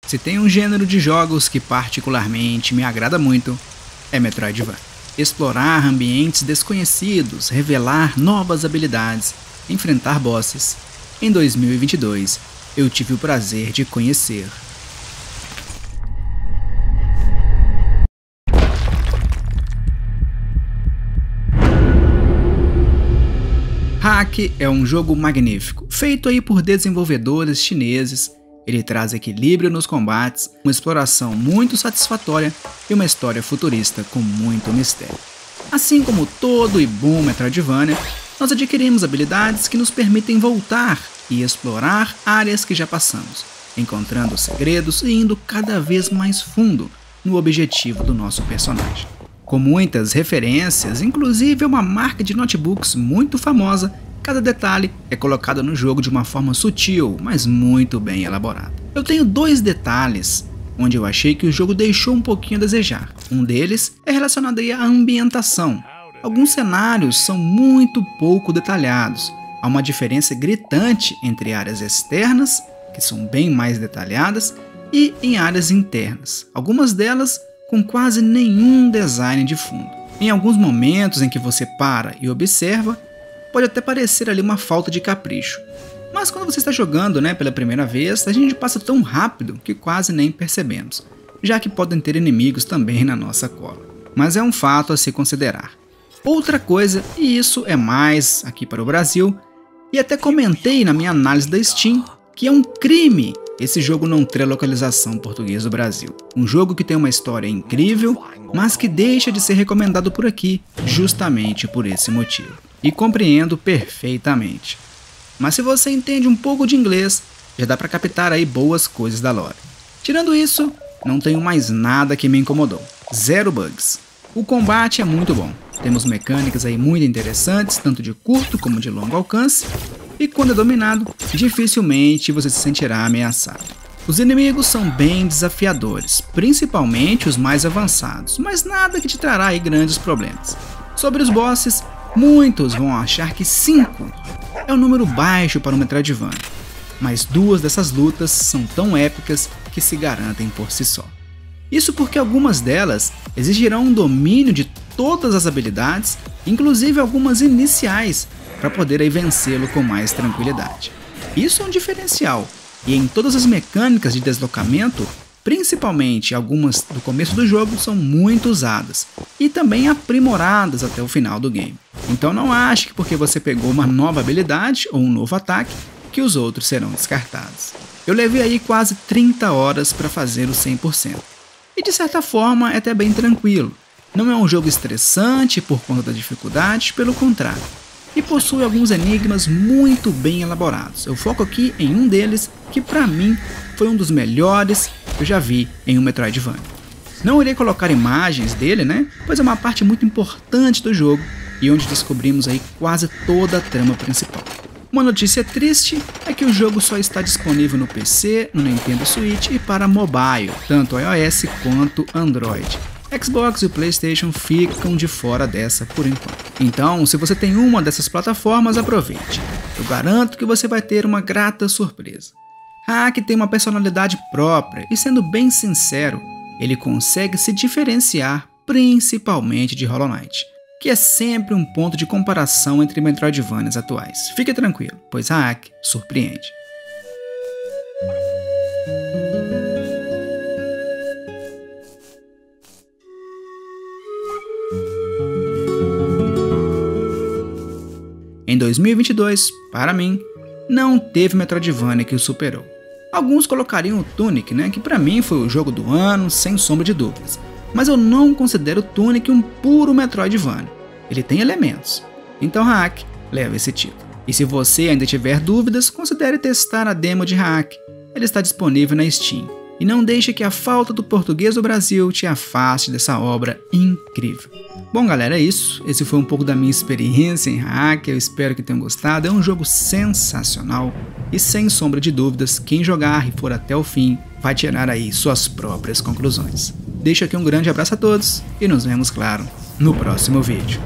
Se tem um gênero de jogos que particularmente me agrada muito, é Metroidvania. Explorar ambientes desconhecidos, revelar novas habilidades, enfrentar bosses. Em 2022, eu tive o prazer de conhecer Hack é um jogo magnífico, feito aí por desenvolvedores chineses. Ele traz equilíbrio nos combates, uma exploração muito satisfatória e uma história futurista com muito mistério. Assim como todo e bom Metroidvania, nós adquirimos habilidades que nos permitem voltar e explorar áreas que já passamos, encontrando segredos e indo cada vez mais fundo no objetivo do nosso personagem. Com muitas referências, inclusive uma marca de notebooks muito famosa, cada detalhe é colocado no jogo de uma forma sutil, mas muito bem elaborada. Eu tenho dois detalhes onde eu achei que o jogo deixou um pouquinho a desejar. Um deles é relacionado aí à ambientação. Alguns cenários são muito pouco detalhados. Há uma diferença gritante entre áreas externas, que são bem mais detalhadas, e em áreas internas. Algumas delas com quase nenhum design de fundo. Em alguns momentos em que você para e observa, pode até parecer ali uma falta de capricho. Mas quando você está jogando pela primeira vez, a gente passa tão rápido que quase nem percebemos, já que podem ter inimigos também na nossa cola. Mas é um fato a se considerar. Outra coisa, e isso é mais aqui para o Brasil, e até comentei na minha análise da Steam, que é um crime esse jogo não ter a localização portuguesa do Brasil. Um jogo que tem uma história incrível, mas que deixa de ser recomendado por aqui, justamente por esse motivo. E compreendo perfeitamente. Mas se você entende um pouco de inglês, já dá para captar aí boas coisas da lore. Tirando isso, não tenho mais nada que me incomodou. Zero bugs. O combate é muito bom. Temos mecânicas aí muito interessantes, tanto de curto como de longo alcance. E quando é dominado, dificilmente você se sentirá ameaçado. Os inimigos são bem desafiadores, principalmente os mais avançados, mas nada que te trará aí grandes problemas. Sobre os bosses, muitos vão achar que 5 é um número baixo para um Metroidvania, mas 2 dessas lutas são tão épicas que se garantem por si só. Isso porque algumas delas exigirão um domínio de todas as habilidades, inclusive algumas iniciais, para poder aí vencê-lo com mais tranquilidade. Isso é um diferencial, e em todas as mecânicas de deslocamento, principalmente algumas do começo do jogo, são muito usadas, e também aprimoradas até o final do game. Então não ache que porque você pegou uma nova habilidade ou um novo ataque, que os outros serão descartados. Eu levei aí quase 30 horas para fazer o 100%, e de certa forma é até bem tranquilo. Não é um jogo estressante por conta da dificuldade, pelo contrário. E possui alguns enigmas muito bem elaborados. Eu foco aqui em um deles, que para mim foi um dos melhores que eu já vi em um Metroidvania. Não irei colocar imagens dele, pois é uma parte muito importante do jogo e onde descobrimos aí quase toda a trama principal. Uma notícia triste é que o jogo só está disponível no PC, no Nintendo Switch e para mobile, tanto iOS quanto Android. Xbox e PlayStation ficam de fora dessa por enquanto. Então, se você tem uma dessas plataformas, aproveite. Eu garanto que você vai ter uma grata surpresa. Hack tem uma personalidade própria e, sendo bem sincero, ele consegue se diferenciar principalmente de Hollow Knight, que é sempre um ponto de comparação entre Metroidvanias atuais. Fique tranquilo, pois Hack surpreende. Em 2022, para mim, não teve Metroidvania que o superou. Alguns colocariam o Tunic, que para mim foi o jogo do ano, sem sombra de dúvidas. Mas eu não considero o Tunic um puro Metroidvania. Ele tem elementos. Então Hack leva esse título. E se você ainda tiver dúvidas, considere testar a demo de Hack. Ele está disponível na Steam. E não deixe que a falta do português do Brasil te afaste dessa obra incrível. Bom galera, é isso. Esse foi um pouco da minha experiência em Hack. Eu espero que tenham gostado. É um jogo sensacional. E sem sombra de dúvidas, quem jogar e for até o fim vai tirar aí suas próprias conclusões. Deixo aqui um grande abraço a todos e nos vemos, claro, no próximo vídeo.